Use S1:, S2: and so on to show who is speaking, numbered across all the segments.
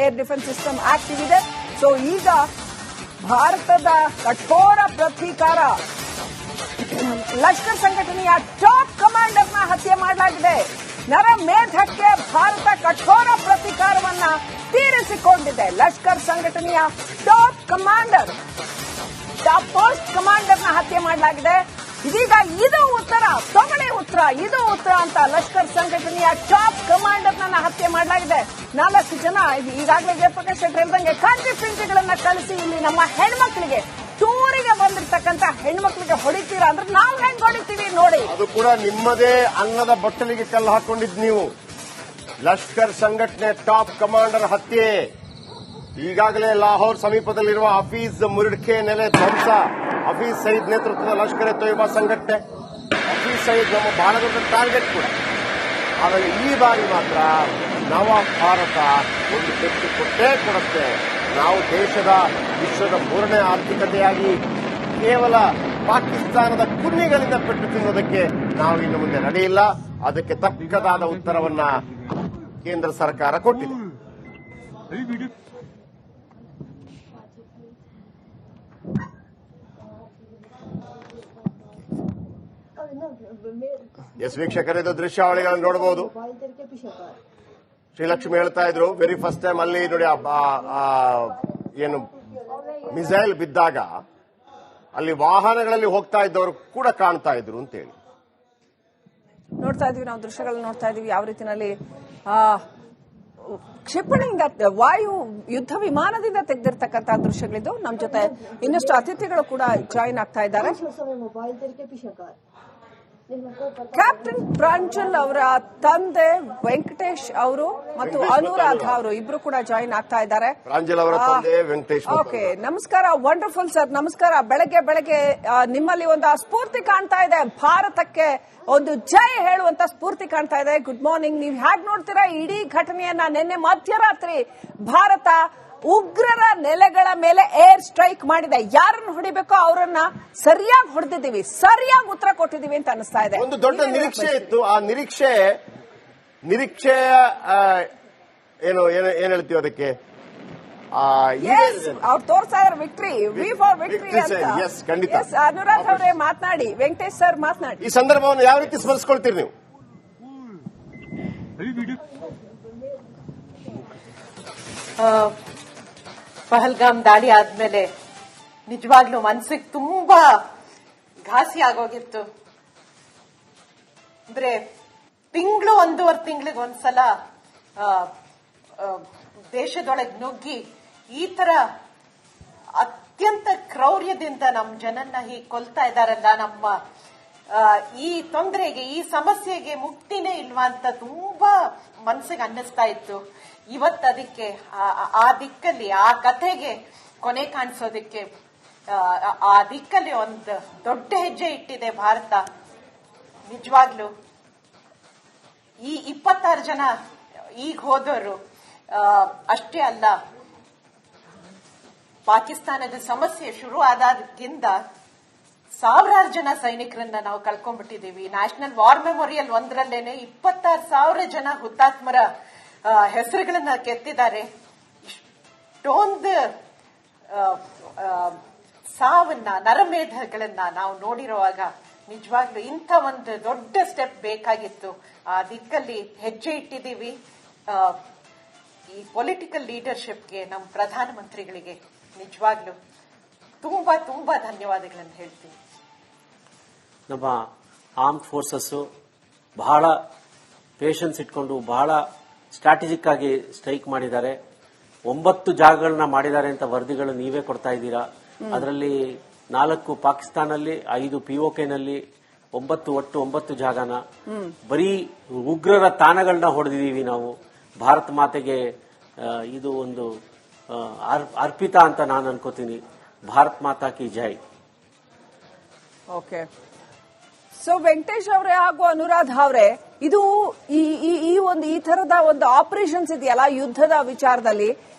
S1: Air defence system active ಇದೆ. So ಈಗ ಭಾರತದ ಕಠೋರ ಪ್ರತೀಕಾರ, ಲಷ್ಕರ್ ಸಂಘಟನೆಯ ಟಾಪ್ ಕಮಾಂಡರ್ನ ಹತ್ಯೆ ಮಾಡಲಾಗಿದೆ. ನರಮೇಧಕ್ಕೆ ಭಾರತ ಕಠೋರ ಪ್ರತೀಕಾರವನ್ನ ತೀರಿಸಿಕೊಂಡಿದೆ. ಲಷ್ಕರ್ ಸಂಘಟನೆಯ ಟಾಪ್ ಕಮಾಂಡರ್, ಟಾಪ್ ಪೋಸ್ಟ್ ಕಮಾಂಡರ್ನ ಹತ್ಯೆ ಮಾಡಲಾಗಿದೆ. ಇದೀಗ ಇದು ಉತ್ತರ, ತೊಗಳೆ ಉತ್ತರ, ಇದು ಉತ್ತರ ಅಂತ ಲಷ್ಕರ್ ಸಂಘಟನೆಯ ಟಾಪ್ ಕಮಾಂಡರ್ನ ಹತ್ಯೆ ಮಾಡಲಾಗಿದೆ. 4 ಜನ ಈಗಾಗಲೇ ಜಯಪ್ರಕಾಶ್ ಶೆಟ್ಟರ್ ಹೇಳ್ದಂಗೆ ಕಂಚಿ ಪಿಂಚಿಗಳನ್ನ ಕಳಿಸಿ ಇಲ್ಲಿ ನಮ್ಮ ಹೆಣ್ಮಕ್ಳಿಗೆ, ಟೂರಿಗೆ ಬಂದಿರ್ತಕ್ಕಂಥ ಹೆಣ್ಮಕ್ಳಿಗೆ ಹೊಡಿತೀರಾ ಅಂದ್ರೆ ನಾವು ಹೆಂಗ್ ಹೊಡಿತೀವಿ ನೋಡಿ.
S2: ಅದು ಕೂಡ ನಿಮ್ಮದೇ ಅನ್ನದ ಬಟ್ಟಲಿಗೆ ಕಲ್ಲು ಹಾಕೊಂಡಿದ್ ನೀವು. ಲಷ್ಕರ್ ಸಂಘಟನೆ ಟಾಪ್ ಕಮಾಂಡರ್ ಹತ್ಯೆ, ಈಗಾಗಲೇ ಲಾಹೋರ್ ಸಮೀಪದಲ್ಲಿರುವ ಹಫೀಜ್ ಮುರಿಡ್ಕೆ ನೆಲೆ ಧ್ವಂಸ. ಹಫೀಜ್ ಸಯೀದ್ ನೇತೃತ್ವದ ಲಷ್ಕರ್ ಎ ತೊಯ್ಬಾ ಸಂಘಟನೆ. ಹಫೀಜ್ ಸಯೀದ್ ನಮ್ಮ ಬಹಳ ದೊಡ್ಡ ಟಾರ್ಗೆಟ್ ಕೂಡ. ಆದರೆ ಈ ಬಾರಿ ಮಾತ್ರ ನವ ಭಾರತ ಒಂದು ಪೆಟ್ಟು ಕೊಟ್ಟೇ ಕೊಡುತ್ತೆ. ನಾವು ದೇಶದ ವಿಶ್ವದ 3ನೇ ಆರ್ಥಿಕತೆಯಾಗಿ ಕೇವಲ ಪಾಕಿಸ್ತಾನದ ಕುನ್ನಿಗಳಿಂದ ಪೆಟ್ಟು ತಿನ್ನೋದಕ್ಕೆ ನಾವು ಇನ್ನು ಮುಂದೆ ನಡೆಯಿಲ್ಲ. ಅದಕ್ಕೆ ತಕ್ಕದಾದ ಉತ್ತರವನ್ನ ಕೇಂದ್ರ ಸರ್ಕಾರ ಕೊಟ್ಟಿದೆ. ಎಸ್ ವೀಕ್ಷಕರೇ, ಇದು ದೃಶ್ಯಾವಳಿಗಳನ್ನು ನೋಡಬಹುದು. ಶ್ರೀಲಕ್ಷ್ಮಿ ಹೇಳ್ತಾ ಇದ್ರು, ವೆರಿ ಫಸ್ಟ್ ಟೈಮ್ ಅಲ್ಲಿ ನೋಡಿ ಏನು ಮಿಸೈಲ್ ಬಿದ್ದಾಗ ಅಲ್ಲಿ ವಾಹನಗಳಲ್ಲಿ ಹೋಗ್ತಾ ಇದ್ದವರು ಕೂಡ ಕಾಣ್ತಾ ಇದ್ರು ಅಂತೇಳಿ
S1: ನೋಡ್ತಾ ಇದೀವಿ. ನಾವು ದೃಶ್ಯಗಳನ್ನ ನೋಡ್ತಾ ಇದೀವಿ ಯಾವ ರೀತಿಯಲ್ಲಿ ಕ್ಷಿಪಣಿಯಿಂದ, ವಾಯು ಯುದ್ಧ ವಿಮಾನದಿಂದ ತೆಗೆದಿರ್ತಕ್ಕಂಥ ದೃಶ್ಯಗಳಿದ್ದು. ನಮ್ಮ ಜೊತೆ ಇನ್ನಷ್ಟು ಅತಿಥಿಗಳು ಕೂಡ ಜಾಯಿನ್ ಆಗ್ತಾ ಇದ್ದಾರೆ. ಕ್ಯಾಪ್ಟನ್ ಪ್ರಾಂಜಲ್ ಅವರ ತಂದೆ ವೆಂಕಟೇಶ್ ಅವರು ಮತ್ತು ಅನುರಾಧ ಅವರು ಇಬ್ರು ಕೂಡ ಜಾಯಿನ್ ಆಗ್ತಾ ಇದ್ದಾರೆ.
S2: ಪ್ರಾಂಜಲ್ ಅವರ ತಂದೆ ವೆಂಕಟೇಶ್.
S1: ಓಕೆ, ನಮಸ್ಕಾರ. ವಂಡರ್ಫುಲ್ ಸರ್, ನಮಸ್ಕಾರ. ಬೆಳಗ್ಗೆ ನಿಮ್ಮಲ್ಲಿ ಒಂದು ಸ್ಫೂರ್ತಿ ಕಾಣ್ತಾ ಇದೆ, ಭಾರತಕ್ಕೆ ಒಂದು ಜೈ ಹೇಳುವಂತ ಸ್ಫೂರ್ತಿ ಕಾಣ್ತಾ ಇದೆ. Good morning. ನೀವು ಹೇಗೆ ನೋಡ್ತೀರಾ ಇಡೀ ಘಟನೆಯನ್ನ? ನಿನ್ನೆ ಮಧ್ಯರಾತ್ರಿ ಭಾರತ ಉಗ್ರರ ನೆಲೆಗಳ ಮೇಲೆ ಏರ್ ಸ್ಟ್ರೈಕ್ ಮಾಡಿದೆ. ಯಾರನ್ನು ಹೊಡಿಬೇಕೋ ಅವರನ್ನ ಸರಿಯಾಗಿ ಹೊಡೆದಿದ್ದೀವಿ, ಸರಿಯಾಗಿ ಉತ್ತರ ಕೊಟ್ಟಿದ್ದೀವಿ ಅಂತ ಅನಿಸ್ತಾ ಇದೆ.
S2: ಒಂದು ದೊಡ್ಡ ನಿರೀಕ್ಷೆ ಇತ್ತು. ಆ ನಿರೀಕ್ಷೆ ಏನು ಏನ್ ಹೇಳ್ತೀವಿ ಅದಕ್ಕೆ,
S1: ಅವ್ರು ತೋರ್ತಾ ಇದ್ದಾರೆ ವಿಕ್ಟ್ರಿ, ವಿ ಫಾರ್ ವಿಕ್ಟ್ರಿ ಅಂತ.
S2: ಖಂಡಿತ.
S1: ಅನುರಾಧ್ ಅವರೇ ಮಾತನಾಡಿ, ವೆಂಕಟೇಶ್ ಸರ್ ಮಾತನಾಡಿ.
S2: ಈ ಸಂದರ್ಭವನ್ನು ಯಾವ ರೀತಿ ಸ್ಮರಿಸ್ಕೊಳ್ತೀರಿ ನೀವು?
S3: ಪಹಲ್ಗಾಮ್ ದಾಳಿ ಆದ್ಮೇಲೆ ನಿಜವಾಗ್ಲೂ ಮನ್ಸಿಗೆ ತುಂಬಾ ಘಾಸಿ ಆಗೋಗಿತ್ತು. ಅಂದ್ರೆ ತಿಂಗಳು 1.5 ತಿಂಗಳಿಗೆ ಒಂದ್ಸಲ ದೇಶದೊಳಗೆ ನುಗ್ಗಿ ಈ ತರ ಅತ್ಯಂತ ಕ್ರೌರ್ಯದಿಂದ ನಮ್ಮ ಜನನ್ನ ಹೀಗೆ ಕೊಲ್ತಾ ಇದಾರಲ್ಲ, ನಮ್ಮ ಈ ತೊಂದರೆಗೆ, ಈ ಸಮಸ್ಯೆಗೆ ಮುಕ್ತಿನೇ ಇಲ್ವಾ ಅಂತ ತುಂಬಾ ಮನ್ಸಿಗೆ ಅನ್ನಿಸ್ತಾ ಇತ್ತು. ಇವತ್ತು ಅದಕ್ಕೆ ಆ ದಿಕ್ಕಲ್ಲಿ, ಆ ಕಥೆಗೆ ಕೊನೆ ಕಾಣಿಸೋದಕ್ಕೆ ಆ ದಿಕ್ಕಲ್ಲಿ ಒಂದು ದೊಡ್ಡ ಹೆಜ್ಜೆ ಇಟ್ಟಿದೆ ಭಾರತ. ನಿಜವಾಗ್ಲು ಈ 26 ಜನ ಈಗ ಹೋದವರು ಅಷ್ಟೇ ಅಲ್ಲ, ಪಾಕಿಸ್ತಾನದ ಸಮಸ್ಯೆ ಶುರು ಆದಾಗಿಂದ ಸಾವಿರಾರು ಜನ ಸೈನಿಕರನ್ನ ನಾವು ಕಳ್ಕೊಂಡ್ಬಿಟ್ಟಿದೀವಿ. ನ್ಯಾಷನಲ್ ವಾರ್ ಮೆಮೋರಿಯಲ್ ಒಂದರಲ್ಲೇನೆ 26,000 ಜನ ಹುತಾತ್ಮರ ಹೆಸರುಗಳನ್ನ ಕೆತ್ತಿದ್ದಾರೆ. ಇಷ್ಟೊಂದು ಸಾವನ್ನ, ನರಮೇಧಗಳನ್ನ ನಾವು ನೋಡಿರುವಾಗ ನಿಜವಾಗ್ಲೂ ಇಂಥ ಒಂದು ದೊಡ್ಡ ಸ್ಟೆಪ್ ಬೇಕಾಗಿತ್ತು. ಆ ದಿಕ್ಕಲ್ಲಿ ಹೆಜ್ಜೆ ಇಟ್ಟಿದ್ದೀವಿ. ಈ ಪೊಲಿಟಿಕಲ್ ಲೀಡರ್ಶಿಪ್ಗೆ, ನಮ್ಮ ಪ್ರಧಾನಮಂತ್ರಿಗಳಿಗೆ ನಿಜವಾಗ್ಲೂ ತುಂಬಾ ತುಂಬಾ ಧನ್ಯವಾದಗಳನ್ನು ಹೇಳ್ತೀನಿ.
S4: ನಮ್ಮ ಆರ್ಮ್ಡ್ ಫೋರ್ಸಸ್ ಬಹಳ ಪೇಷನ್ಸ್ ಇಟ್ಕೊಂಡು ಬಹಳ ಸ್ಟ್ರಾಟಜಿಕ್ ಆಗಿ ಸ್ಟ್ರೈಕ್ ಮಾಡಿದ್ದಾರೆ. 9 ಜಾಗಗಳನ್ನ ಮಾಡಿದ್ದಾರೆ ಅಂತ ವರದಿಗಳು ನೀವೇ ಕೊಡ್ತಾ ಇದ್ದೀರಾ. ಅದರಲ್ಲಿ 4 ಪಾಕಿಸ್ತಾನಲ್ಲಿ, 5 ಪಿಒಕೆನಲ್ಲಿ, 9 ಜಾಗನ ಬರೀ ಉಗ್ರರ ತಾಣಗಳನ್ನ ಹೊಡೆದಿದ್ದೀವಿ ನಾವು. ಭಾರತ ಮಾತೆಗೆ ಇದು ಒಂದು ಅರ್ಪಿತ ಅಂತ ನಾನು ಅನ್ಕೋತೀನಿ. ಭಾರತ್ ಮಾತಾ ಕಿ ಜೈ.
S1: ಓಕೆ, ಸೊ ವೆಂಕಟೇಶ್ ಅವರೇ ಹಾಗೂ ಅನುರಾಧ ಅವರೇ, ಇದು ಈ ತರದ ಒಂದು ಆಪರೇಷನ್ಸ್ ಇದೆಯಲ್ಲ ಯುದ್ಧದ ವಿಚಾರದಲ್ಲಿ,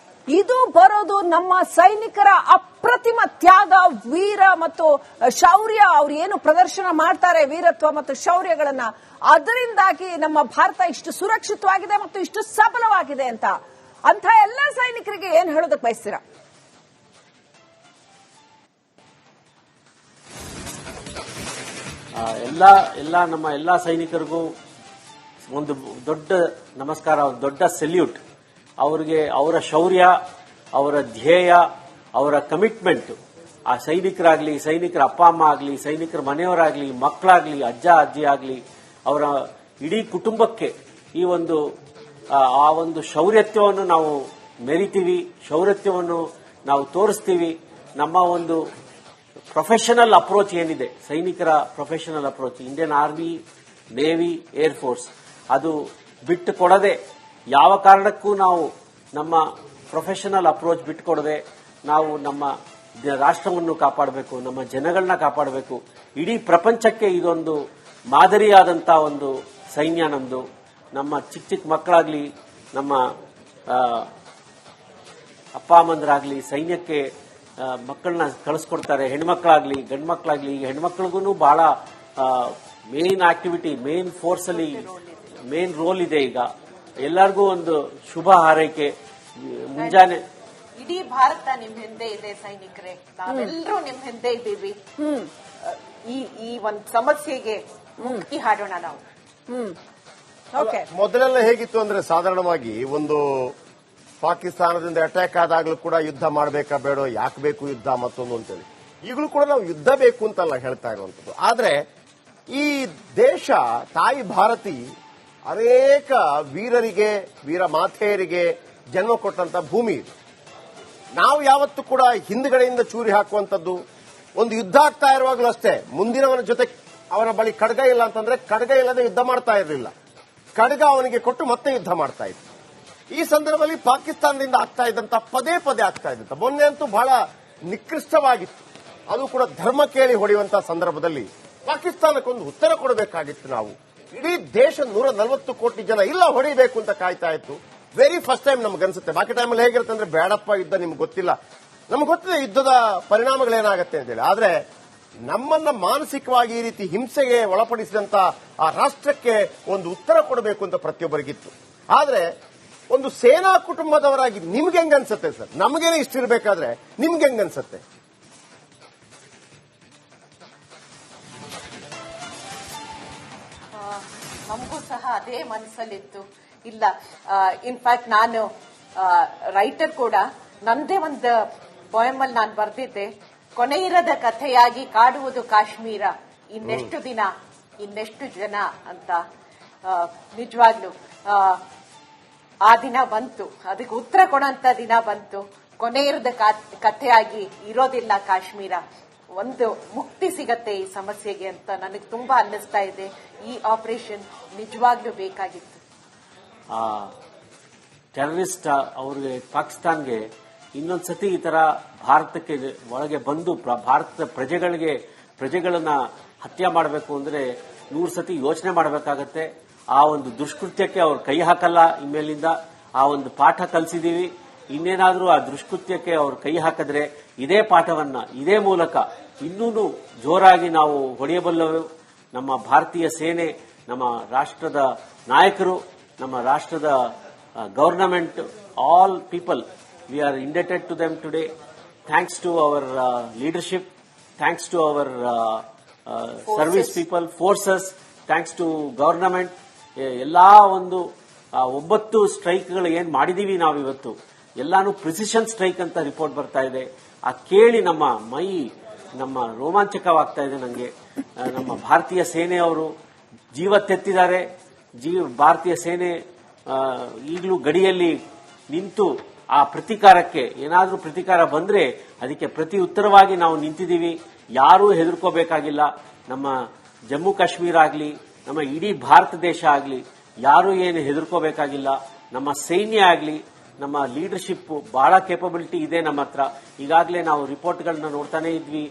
S1: ಇದು ಬರೋದು ನಮ್ಮ ಸೈನಿಕರ ಅಪ್ರತಿಮ ತ್ಯಾಗ, ವೀರ ಮತ್ತು ಶೌರ್ಯ, ಅವ್ರು ಏನು ಪ್ರದರ್ಶನ ಮಾಡ್ತಾರೆ ವೀರತ್ವ ಮತ್ತು ಶೌರ್ಯಗಳನ್ನ, ಅದರಿಂದಾಗಿ ನಮ್ಮ ಭಾರತ ಇಷ್ಟು ಸುರಕ್ಷಿತವಾಗಿದೆ ಮತ್ತು ಇಷ್ಟು ಸಬಲವಾಗಿದೆ ಅಂತ ಎಲ್ಲ ಸೈನಿಕರು ಸೈನಿಕರಿಗೆ ಏನ್ ಹೇಳೋದಕ್ಕೆ ಬಯಸ್ತೀರಾ?
S4: ನಮ್ಮ ಎಲ್ಲಾ ಸೈನಿಕರಿಗೂ ಒಂದು ದೊಡ್ಡ ನಮಸ್ಕಾರ, ದೊಡ್ಡ ಸೆಲ್ಯೂಟ್. ಅವರಿಗೆ ಅವರ ಶೌರ್ಯ, ಅವರ ಧ್ಯೇಯ, ಅವರ ಕಮಿಟ್ಮೆಂಟ್, ಆ ಸೈನಿಕರಾಗ್ಲಿ, ಸೈನಿಕರ ಅಪ್ಪ ಅಮ್ಮ ಆಗ್ಲಿ, ಸೈನಿಕರ ಮನೆಯವರಾಗ್ಲಿ, ಮಕ್ಕಳಾಗ್ಲಿ, ಅಜ್ಜ ಅಜ್ಜಿ ಆಗ್ಲಿ, ಅವರ ಇಡೀ ಕುಟುಂಬಕ್ಕೆ ಈ ಒಂದು ಆ ಒಂದು ಶೌರ್ಯತ್ವವನ್ನು ನಾವು ಮೆರಿತೀವಿ, ಶೌರ್ಯತ್ವವನ್ನು ನಾವು ತೋರಿಸ್ತೀವಿ. ನಮ್ಮ ಒಂದು ಪ್ರೊಫೆಷನಲ್ ಅಪ್ರೋಚ್ ಏನಿದೆ, ಸೈನಿಕರ professional approach, Indian army, navy, air force, ಅದು ಬಿಟ್ಟು ಕೊಡದೆ, ಯಾವ ಕಾರಣಕ್ಕೂ ನಾವು ನಮ್ಮ ಪ್ರೊಫೆಷನಲ್ ಅಪ್ರೋಚ್ ಬಿಟ್ಟು ಕೊಡದೆ ನಾವು ನಮ್ಮ ರಾಷ್ಟ್ರವನ್ನು ಕಾಪಾಡಬೇಕು, ನಮ್ಮ ಜನಗಳನ್ನ ಕಾಪಾಡಬೇಕು. ಇಡೀ ಪ್ರಪಂಚಕ್ಕೆ ಇದೊಂದು ಮಾದರಿಯಾದಂತಹ ಒಂದು ಸೈನ್ಯ ನಮ್ದು. ನಮ್ಮ ಚಿಕ್ಕ ಚಿಕ್ಕ ಮಕ್ಕಳಾಗ್ಲಿ, ನಮ್ಮ ಅಪ್ಪ ಅಮ್ಮಂದ್ರಾಗ್ಲಿ ಸೈನ್ಯಕ್ಕೆ ಮಕ್ಕಳನ್ನ ಕಳಿಸ್ಕೊಡ್ತಾರೆ. ಹೆಣ್ಮಕ್ಳಾಗ್ಲಿ ಗಂಡು ಮಕ್ಕಳಾಗ್ಲಿ. ಈಗ ಹೆಣ್ಮಕ್ಳಿಗೂ ಬಹಳ ಮೇನ್ ಆಕ್ಟಿವಿಟಿ, ಮೇನ್ ಫೋರ್ಸ್ ಅಲ್ಲಿ ಮೇನ್ ರೋಲ್ ಇದೆ. ಈಗ ಎಲ್ಲರಿಗೂ ಒಂದು ಶುಭ ಹಾರೈಕೆ. ಮುಂಜಾನೆ
S3: ಇಡೀ ಭಾರತ ನಿಮ್ ಹಿಂದೆ ಇದೆ ಸೈನಿಕರೇ, ನಾವೆಲ್ಲರೂ ನಿಮ್ ಹಿಂದೆ ಇದ್ದೀವಿ. ಈ ಒಂದು ಸಮಸ್ಯೆಗೆ ಮುಕ್ತಿ ಹಾಡೋಣ ನಾವು.
S2: ಮೊದಲೆಲ್ಲ ಹೇಗಿತ್ತು ಅಂದ್ರೆ, ಸಾಧಾರಣವಾಗಿ ಒಂದು ಪಾಕಿಸ್ತಾನದಿಂದ ಅಟ್ಯಾಕ್ ಆದಾಗಲೂ ಕೂಡ ಯುದ್ಧ ಮಾಡಬೇಕಾ ಬೇಡೋ, ಯಾಕೆ ಬೇಕು ಯುದ್ಧ ಮತ್ತೊಂದು ಅಂತೇಳಿ. ಈಗಲೂ ಕೂಡ ನಾವು ಯುದ್ಧ ಬೇಕು ಅಂತಲ್ಲ ಹೇಳ್ತಾ ಇರುವಂತದ್ದು. ಆದ್ರೆ ಈ ದೇಶ, ತಾಯಿ ಭಾರತಿ ಅನೇಕ ವೀರರಿಗೆ, ವೀರ ಮಾತೆಯರಿಗೆ ಜನ್ಮ ಕೊಟ್ಟಂತ ಭೂಮಿ ಇದು. ನಾವು ಯಾವತ್ತೂ ಕೂಡ ಹಿಂದ್ಗಡೆಯಿಂದ ಚೂರಿ ಹಾಕುವಂತದ್ದು, ಒಂದು ಯುದ್ಧ ಆಗ್ತಾ ಇರುವಾಗಲೂ ಅಷ್ಟೇ, ಮುಂದಿನವನ ಜೊತೆ ಅವನ ಬಳಿ ಖಡ್ಗ ಇಲ್ಲ ಅಂತಂದ್ರೆ ಖಡ್ಗ ಇಲ್ಲದೆ ಯುದ್ಧ ಮಾಡ್ತಾ ಇರಲಿಲ್ಲ, ಖಡ್ಗ ಅವನಿಗೆ ಕೊಟ್ಟು ಮತ್ತೆ ಯುದ್ಧ ಮಾಡ್ತಾ ಇತ್ತು. ಈ ಸಂದರ್ಭದಲ್ಲಿ ಪಾಕಿಸ್ತಾನದಿಂದ ಆಗ್ತಾ ಇದ್ದಂತ ಪದೇ ಪದೇ ಆಗ್ತಾ ಇದ್ದಂತ, ಮೊನ್ನೆ ಅಂತೂ ಬಹಳ ನಿಕೃಷ್ಟವಾಗಿತ್ತು. ಅದು ಕೂಡ ಧರ್ಮ ಕೇಳಿ ಹೊಡೆಯುವಂತಹ ಸಂದರ್ಭದಲ್ಲಿ ಪಾಕಿಸ್ತಾನಕ್ಕೊಂದು ಉತ್ತರ ಕೊಡಬೇಕಾಗಿತ್ತು. ನಾವು ಇಡೀ ದೇಶ 140 ಕೋಟಿ ಜನ ಇಲ್ಲ ಹೊಡಿಬೇಕು ಅಂತ ಕಾಯ್ತಾ ಇತ್ತು. ವೆರಿ ಫಸ್ಟ್ ಟೈಮ್ ನಮ್ಗನ್ಸುತ್ತೆ. ಬಾಕಿ ಟೈಮಲ್ಲಿ ಹೇಗಿರುತ್ತೆ ಅಂದ್ರೆ, ಬೇಡಪ್ಪ ಯುದ್ಧ, ನಿಮ್ಗೆ ಗೊತ್ತಿಲ್ಲ, ನಮ್ಗೆ ಗೊತ್ತಿದೆ ಯುದ್ಧದ ಪರಿಣಾಮಗಳೇನಾಗತ್ತೆ ಅಂತೇಳಿ. ಆದ್ರೆ ನಮ್ಮನ್ನ ಮಾನಸಿಕವಾಗಿ ಈ ರೀತಿ ಹಿಂಸೆಗೆ ಒಳಪಡಿಸಿದಂತ ಆ ರಾಷ್ಟ್ರಕ್ಕೆ ಒಂದು ಉತ್ತರ ಕೊಡಬೇಕು ಅಂತ ಪ್ರತಿಯೊಬ್ಬರಿಗಿತ್ತು. ಆದ್ರೆ ಒಂದು ಸೇನಾ ಕುಟುಂಬದವರಾಗಿ ನಿಮ್ಗೆ ಹೆಂಗನ್ಸುತ್ತೆ ಸರ್? ನಮಗೇನೆ ಇಷ್ಟಿರ್ಬೇಕಾದ್ರೆ ನಿಮ್ಗೆ ಹೆಂಗನ್ಸುತ್ತೆ?
S3: ನಮಗೂ ಸಹ ಅದೇ ಮನಸ್ಸಲ್ಲಿತ್ತು. ಇಲ್ಲ, ಇನ್ಫ್ಯಾಕ್ಟ್ ನಾನು ರೈಟರ್ ಕೂಡ. ನಂದೇ ಒಂದು ಪೋಯಮ್ ಅಲ್ಲಿ ನಾನು ಬರೆದಿದ್ದೆ, ಕೊನೆ ಇರದ ಕಥೆಯಾಗಿ ಕಾಡುವುದು ಕಾಶ್ಮೀರ, ಇನ್ನೆಷ್ಟು ದಿನ ಇನ್ನೆಷ್ಟು ಜನ ಅಂತ. ನಿಜವಾಗ್ಲು ಆ ದಿನ ಬಂತು, ಅದಕ್ಕೆ ಉತ್ತರ ಕೊಡೋಂತ ದಿನ ಬಂತು. ಕೊನೆ ಇರದ ಕಥೆಯಾಗಿ ಇರೋದಿಲ್ಲ ಕಾಶ್ಮೀರ, ಒಂದು ಮುಕ್ತಿ ಸಿಗತ್ತೆ ಈ ಸಮಸ್ಯೆಗೆ ಅಂತ ನನಗೆ ತುಂಬಾ ಅನ್ನಿಸ್ತಾ ಇದೆ. ಈ ಆಪರೇಷನ್ ನಿಜವಾಗ್ಲೂ ಬೇಕಾಗಿತ್ತು.
S4: ಟೆರರಿಸ್ಟ್ ಅವ್ರಿಗೆ, ಪಾಕಿಸ್ತಾನ್ಗೆ ಇನ್ನೊಂದ್ಸತಿ ಈ ತರ ಭಾರತಕ್ಕೆ ಒಳಗೆ ಬಂದು ಭಾರತದ ಪ್ರಜೆಗಳನ್ನ ಹತ್ಯೆ ಮಾಡಬೇಕು ಅಂದ್ರೆ 100 ಸತಿ ಯೋಚನೆ ಮಾಡಬೇಕಾಗತ್ತೆ. ಆ ಒಂದು ದುಷ್ಕೃತ್ಯಕ್ಕೆ ಅವ್ರು ಕೈ ಹಾಕಲ್ಲ ಇನ್ಮೇಲಿಂದ. ಆ ಒಂದು ಪಾಠ ಕಲಿಸಿದೀವಿ. ಇನ್ನೇನಾದ್ರೂ ಆ ದುಷ್ಕೃತ್ಯಕ್ಕೆ ಅವ್ರು ಕೈ ಹಾಕಿದ್ರೆ ಇದೇ ಪಾಠವನ್ನ ಇದೇ ಮೂಲಕ ಇನ್ನೂ ಜೋರಾಗಿ ನಾವು ಹೊಡೆಯಬಲ್ಲವು. ನಮ್ಮ ಭಾರತೀಯ ಸೇನೆ, ನಮ್ಮ ರಾಷ್ಟ್ರದ ನಾಯಕರು, ನಮ್ಮ ರಾಷ್ಟ್ರದ government, all people, we are indebted to them today. Thanks to our leadership, thanks to our service people, forces, thanks to government. ಎಲ್ಲಾ ಒಂದು 9 ಸ್ಟ್ರೈಕ್ಗಳು ಏನ್ ಮಾಡಿದೀವಿ ನಾವಿವತ್ತು, ಎಲ್ಲಾನು ಪ್ರಿಸಿಷನ್ ಸ್ಟ್ರೈಕ್ ಅಂತ ರಿಪೋರ್ಟ್ ಬರ್ತಾ ಇದೆ. ಆ ಕೇಳಿ ನಮ್ಮ ರೋಮಾಂಚಕವಾಗ್ತಾ ಇದೆ ನನಗೆ. ನಮ್ಮ ಭಾರತೀಯ ಸೇನೆಯವರು ಜೀವ ತೆತ್ತಿದ್ದಾರೆ. ಭಾರತೀಯ ಸೇನೆ ಈಗಲೂ ಗಡಿಯಲ್ಲಿ ನಿಂತು ಆ ಪ್ರತೀಕಾರಕ್ಕೆ, ಏನಾದ್ರೂ ಪ್ರತೀಕಾರ ಬಂದ್ರೆ ಅದಕ್ಕೆ ಪ್ರತಿ ಉತ್ತರವಾಗಿ ನಾವು ನಿಂತಿದ್ದೀವಿ. ಯಾರೂ ಹೆದರ್ಕೋಬೇಕಾಗಿಲ್ಲ. ನಮ್ಮ ಜಮ್ಮು ಕಾಶ್ಮೀರ ಆಗ್ಲಿ, ನಮ್ಮ ಇಡೀ ಭಾರತ ದೇಶ ಆಗ್ಲಿ, ಯಾರೂ ಏನು ಹೆದರ್ಕೋಬೇಕಾಗಿಲ್ಲ. ನಮ್ಮ ಸೈನ್ಯ ಆಗ್ಲಿ, ನಮ್ಮ ಲೀಡರ್ಶಿಪ್ ಬಹಳ ಕೇಪಬಿಲಿಟಿ ಇದೆ ನಮ್ಮ ಹತ್ರ. ಈಗಾಗಲೇ ನಾವು ರಿಪೋರ್ಟ್ಗಳನ್ನ ನೋಡ್ತಾನೆ ಇದ್ವಿ.